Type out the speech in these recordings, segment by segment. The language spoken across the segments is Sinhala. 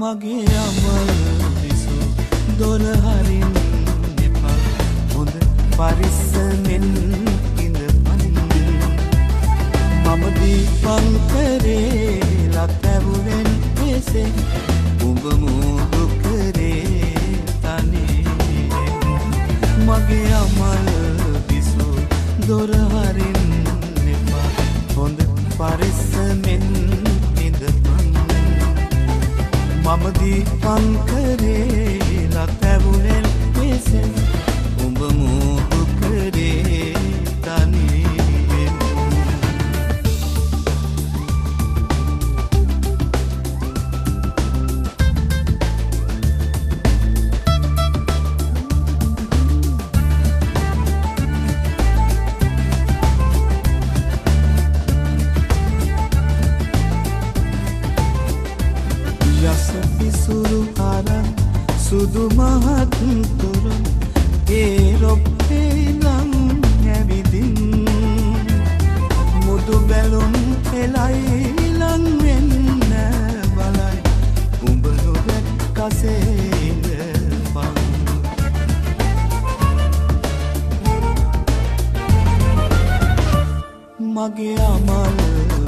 මගේ අමල් විසු දොර හරින්න එපා හොඳ පරිස්සමෙන් ඉඳපන් මම දීපංකරේ ලතැවුවෙන් එසේ උඹ මුදු කරේ තනියෙන් මගේ අමල් විසු දොර හරින්න එපා හොඳ පරිස්සමෙන් ඉඳපන් මම දීපංකරේ ලතැවුවෙන් එසේ උඹ මුදු කරේ තනියෙන් යසපිසුරු අරන් සුදු මහත් තුරුන් ඒ රොප්පේ ලං ඇවිදින් මුදු බැලුම් එලයි ලං වෙන්න බලයි උඹ නොබැක් කසේද පන් මගේ අමල්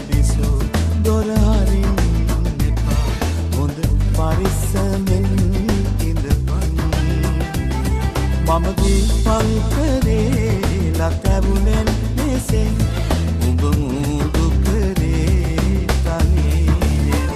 විසු දොර හරින්න පරිස්සමෙන් ඉඳපන් මම දීපංකරේ ලතැවුනෙන් එසේ උඹ මුදු කරේ තනියෙන්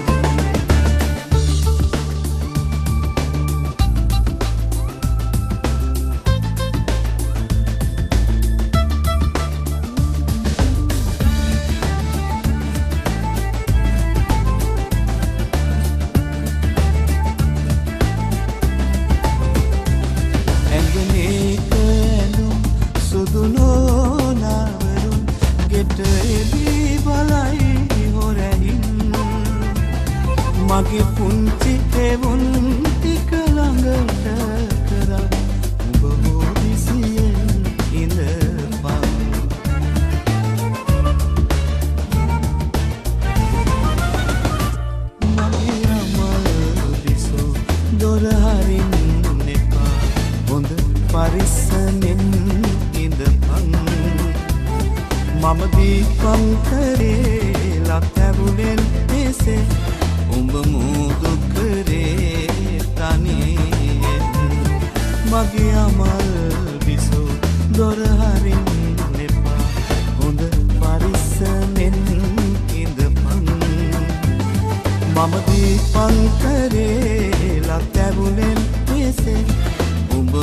මගේ පුංචි එවුන් ටික ළඟට කරා උඹ හොදිසියෙන් ඉඳපන් මගේ අමල් විසු දොර හරින්න එපා හොඳ පරිස්සමෙන් ඉඳපන් මම දීපංකරේ ලතැවුනෙන් එසේ උඹ මුදු කරේ තනියෙන් මගේ අමල් විසු දොර හරින්න එපා හොඳ පරිස්සමෙන් ඉඳපන් මම දීපංකරේ ලතැවුනෙන් එසේ උඹ